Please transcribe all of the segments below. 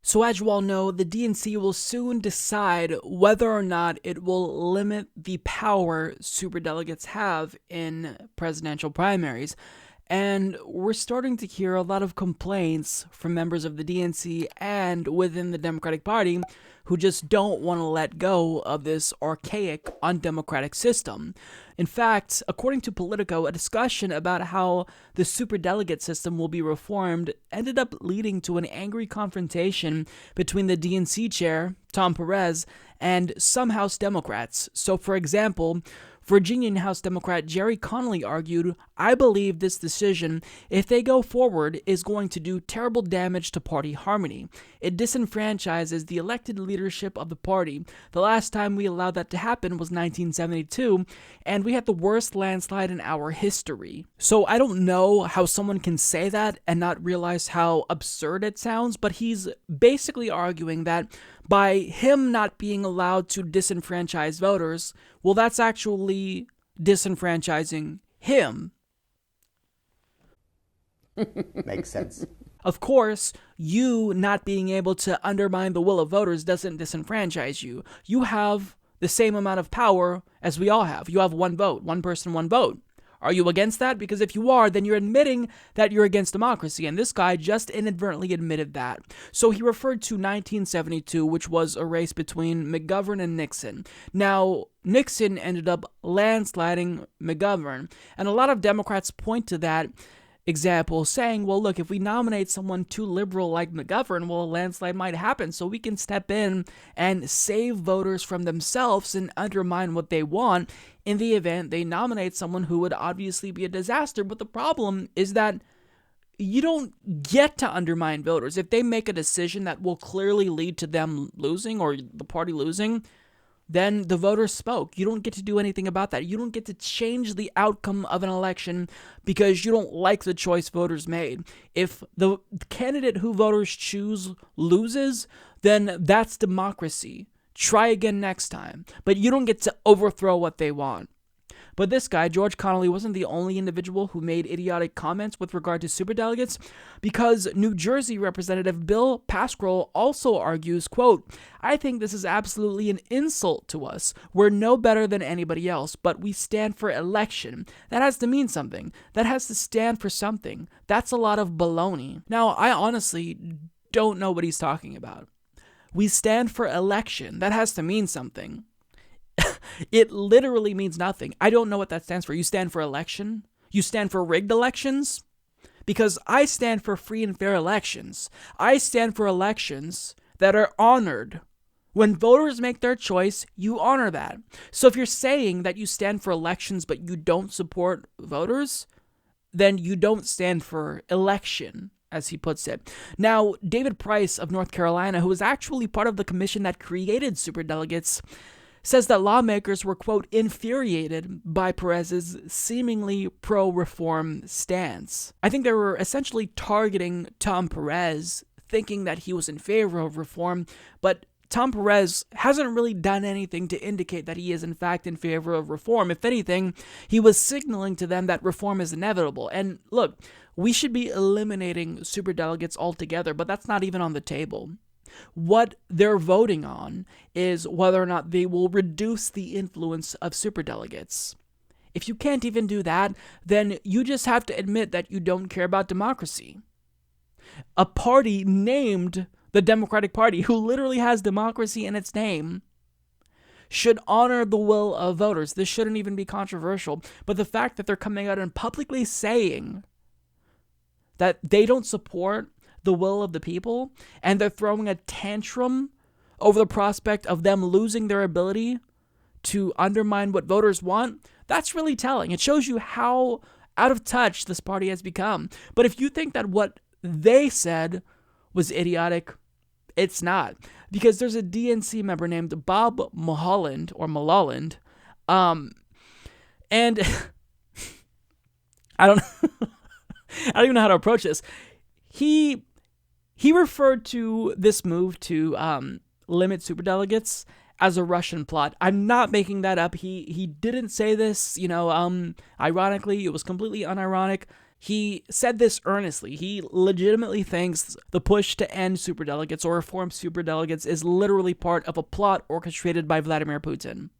So as you all know, the DNC will soon decide whether or not it will limit the power superdelegates have in presidential primaries. And we're starting to hear a lot of complaints from members of the DNC and within the Democratic Party who just don't want to let go of this archaic, undemocratic system. In fact, according to Politico, a discussion about how the superdelegate system will be reformed ended up leading to an angry confrontation between the DNC chair, Tom Perez, and some House Democrats. So, for example, Virginian House Democrat Jerry Connolly argued, "I believe this decision, if they go forward, is going to do terrible damage to party harmony. It disenfranchises the elected leadership of the party. The last time we allowed that to happen was 1972, and we had the worst landslide in our history." So I don't know how someone can say that and not realize how absurd it sounds, but he's basically arguing that by him not being allowed to disenfranchise voters, well, that's actually disenfranchising him. Makes sense. Of course, you not being able to undermine the will of voters doesn't disenfranchise you. You have the same amount of power as we all have. You have one vote, one person, one vote. Are you against that? Because if you are, then you're admitting that you're against democracy, and this guy just inadvertently admitted that. So he referred to 1972, which was a race between McGovern and Nixon. Now, Nixon ended up landsliding McGovern, and a lot of Democrats point to that example, saying, well, look, if we nominate someone too liberal like McGovern, well, a landslide might happen, so we can step in and save voters from themselves and undermine what they want in the event they nominate someone who would obviously be a disaster. But the problem is that you don't get to undermine voters. If they make a decision that will clearly lead to them losing or the party losing, then the voters spoke. You don't get to do anything about that. You don't get to change the outcome of an election because you don't like the choice voters made. If the candidate who voters choose loses, then that's democracy. Try again next time. But you don't get to overthrow what they want. But this guy, George Connolly, wasn't the only individual who made idiotic comments with regard to superdelegates, because New Jersey Representative Bill Pascrell also argues, quote, "I think this is absolutely an insult to us. We're no better than anybody else, but we stand for election. That has to mean something. That has to stand for something. That's a lot of baloney." Now, I honestly don't know what he's talking about. We stand for election. That has to mean something. It literally means nothing. I don't know what that stands for. You stand for election? You stand for rigged elections? Because I stand for free and fair elections. I stand for elections that are honored. When voters make their choice, you honor that. So if you're saying that you stand for elections but you don't support voters, then you don't stand for election, as he puts it. Now, David Price of North Carolina, who was actually part of the commission that created superdelegates, says that lawmakers were, quote, infuriated by Perez's seemingly pro-reform stance. I think they were essentially targeting Tom Perez, thinking that he was in favor of reform, but Tom Perez hasn't really done anything to indicate that he is in fact in favor of reform. If anything, he was signaling to them that reform is inevitable. And look, we should be eliminating superdelegates altogether, but that's not even on the table. What they're voting on is whether or not they will reduce the influence of superdelegates. If you can't even do that, then you just have to admit that you don't care about democracy. A party named the Democratic Party, who literally has democracy in its name, should honor the will of voters. This shouldn't even be controversial. But the fact that they're coming out and publicly saying that they don't support the will of the people, and they're throwing a tantrum over the prospect of them losing their ability to undermine what voters want, that's really telling. It shows you how out of touch this party has become. But if you think that what they said was idiotic, it's not. Because there's a DNC member named Bob Mulholland, and I don't even know how to approach this. He referred to this move to limit superdelegates as a Russian plot. I'm not making that up. He didn't say this, ironically. It was completely unironic. He said this earnestly. He legitimately thinks the push to end superdelegates or reform superdelegates is literally part of a plot orchestrated by Vladimir Putin.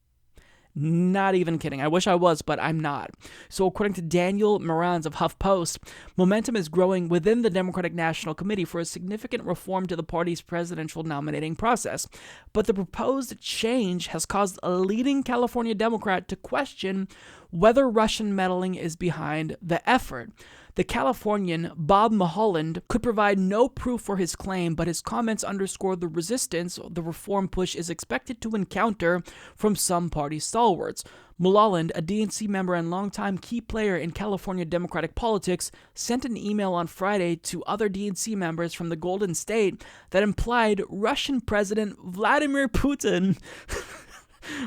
Not even kidding. I wish I was, but I'm not. So according to Daniel Morans of HuffPost, momentum is growing within the Democratic National Committee for a significant reform to the party's presidential nominating process. But the proposed change has caused a leading California Democrat to question whether Russian meddling is behind the effort. The Californian, Bob Mulholland, could provide no proof for his claim, but his comments underscore the resistance the reform push is expected to encounter from some party stalwarts. Mulholland, a DNC member and longtime key player in California Democratic politics, sent an email on Friday to other DNC members from the Golden State that implied Russian President Vladimir Putin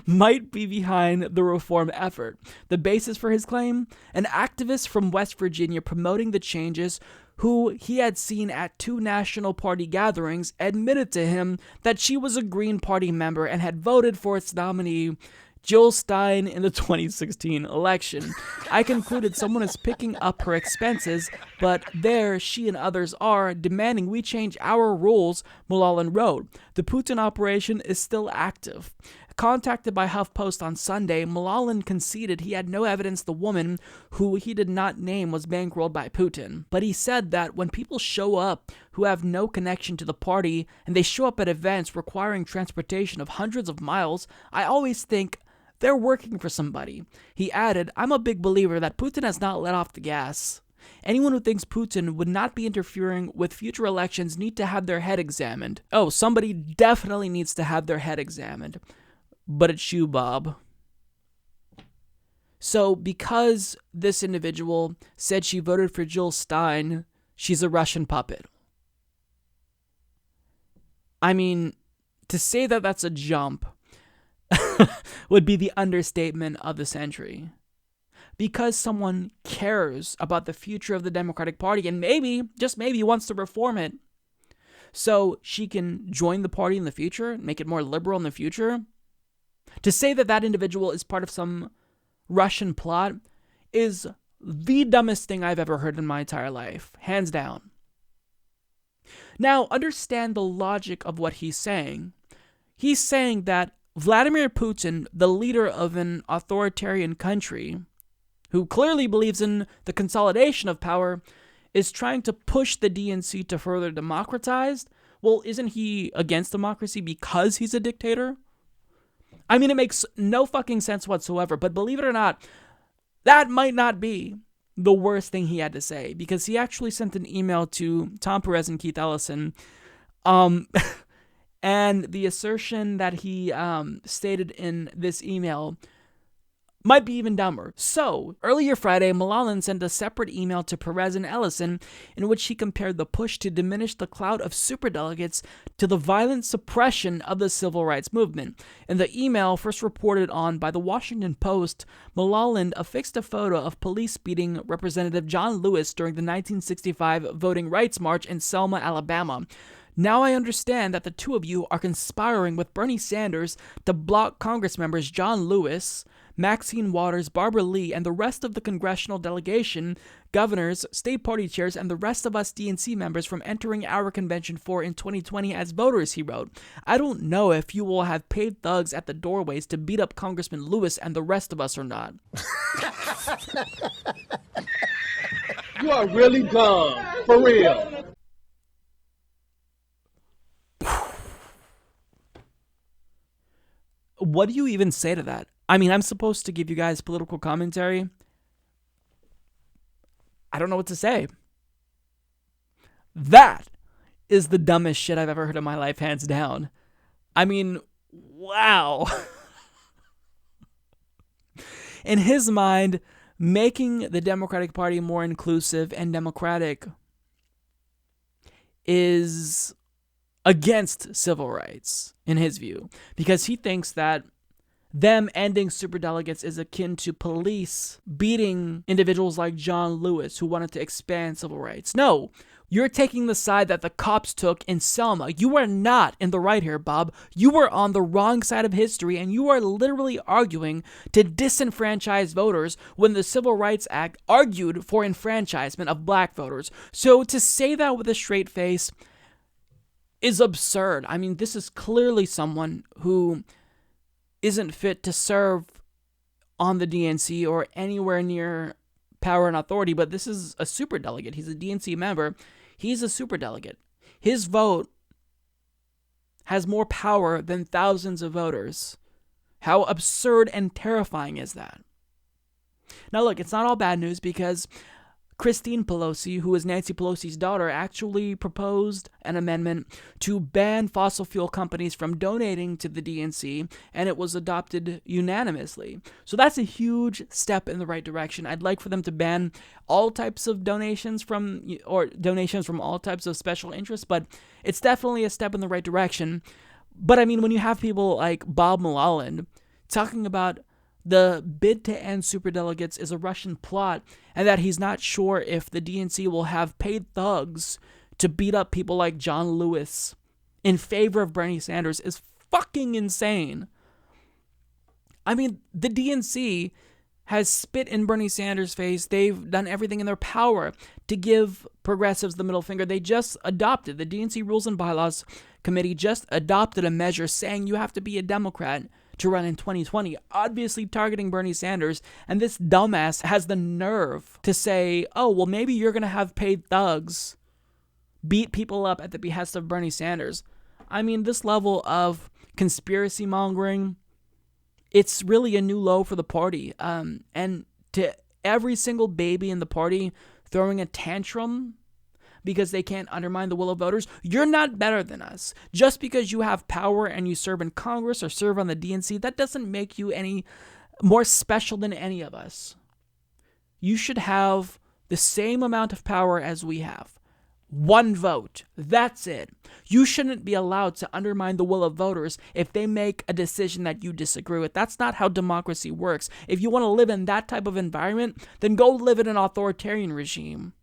might be behind the reform effort. The basis for his claim? An activist from West Virginia promoting the changes who he had seen at 2 National Party gatherings admitted to him that she was a Green Party member and had voted for its nominee, Jill Stein, in the 2016 election. I concluded someone is picking up her expenses, but there she and others are demanding we change our rules, Mulholland wrote. The Putin operation is still active. Contacted by HuffPost on Sunday, Mulholland conceded he had no evidence the woman, who he did not name, was bankrolled by Putin. But he said that when people show up who have no connection to the party, and they show up at events requiring transportation of hundreds of miles, I always think they're working for somebody. He added, I'm a big believer that Putin has not let off the gas. Anyone who thinks Putin would not be interfering with future elections need to have their head examined. Oh, somebody definitely needs to have their head examined. But it's you, Bob. So, because this individual said she voted for Jill Stein, she's a Russian puppet. I mean, to say that that's a jump would be the understatement of the century. Because someone cares about the future of the Democratic Party and maybe, just maybe, wants to reform it so she can join the party in the future, make it more liberal in the future. To say that that individual is part of some Russian plot is the dumbest thing I've ever heard in my entire life, hands down. Now, understand the logic of what he's saying. He's saying that Vladimir Putin, the leader of an authoritarian country, who clearly believes in the consolidation of power, is trying to push the DNC to further democratize. Well, isn't he against democracy because he's a dictator? I mean, it makes no fucking sense whatsoever, but believe it or not, that might not be the worst thing he had to say, because he actually sent an email to Tom Perez and Keith Ellison, and the assertion that he stated in this email might be even dumber. So, earlier Friday, Mulholland sent a separate email to Perez and Ellison in which he compared the push to diminish the clout of superdelegates to the violent suppression of the civil rights movement. In the email, first reported on by the Washington Post, Mulholland affixed a photo of police beating Representative John Lewis during the 1965 Voting Rights March in Selma, Alabama. Now I understand that the two of you are conspiring with Bernie Sanders to block Congress members John Lewis, Maxine Waters, Barbara Lee, and the rest of the congressional delegation, governors, state party chairs, and the rest of us DNC members from entering our convention in 2020 as voters, he wrote. I don't know if you will have paid thugs at the doorways to beat up Congressman Lewis and the rest of us or not. You are really dumb. For real. What do you even say to that? I mean, I'm supposed to give you guys political commentary. I don't know what to say. That is the dumbest shit I've ever heard in my life, hands down. I mean, wow. In his mind, making the Democratic Party more inclusive and democratic is against civil rights, in his view, because he thinks that them ending superdelegates is akin to police beating individuals like John Lewis who wanted to expand civil rights. No, you're taking the side that the cops took in Selma. You are not in the right here, Bob. You were on the wrong side of history, and you are literally arguing to disenfranchise voters when the Civil Rights Act argued for enfranchisement of black voters. So to say that with a straight face is absurd. I mean, this is clearly someone who isn't fit to serve on the DNC or anywhere near power and authority, but this is a superdelegate. He's a DNC member. He's a superdelegate. His vote has more power than thousands of voters. How absurd and terrifying is that? Now look, it's not all bad news because Christine Pelosi, who is Nancy Pelosi's daughter, actually proposed an amendment to ban fossil fuel companies from donating to the DNC, and it was adopted unanimously. So that's a huge step in the right direction. I'd like for them to ban all types of donations from all types of special interests, but it's definitely a step in the right direction. But I mean, when you have people like Bob Mulholland talking about the bid to end superdelegates is a Russian plot, and that he's not sure if the DNC will have paid thugs to beat up people like John Lewis in favor of Bernie Sanders is fucking insane. I mean, the DNC has spit in Bernie Sanders' face. They've done everything in their power to give progressives the middle finger. They just adopted, the DNC Rules and Bylaws Committee just adopted a measure saying you have to be a Democrat to run in 2020, obviously targeting Bernie Sanders, and this dumbass has the nerve to say, oh, well, maybe you're going to have paid thugs beat people up at the behest of Bernie Sanders. I mean, this level of conspiracy mongering, it's really a new low for the party. And to every single baby in the party throwing a tantrum because they can't undermine the will of voters, you're not better than us. Just because you have power and you serve in Congress or serve on the DNC, that doesn't make you any more special than any of us. You should have the same amount of power as we have. One vote. That's it. You shouldn't be allowed to undermine the will of voters if they make a decision that you disagree with. That's not how democracy works. If you want to live in that type of environment, then go live in an authoritarian regime.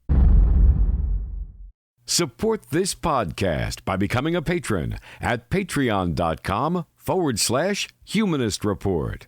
Support this podcast by becoming a patron at patreon.com/Humanist Report.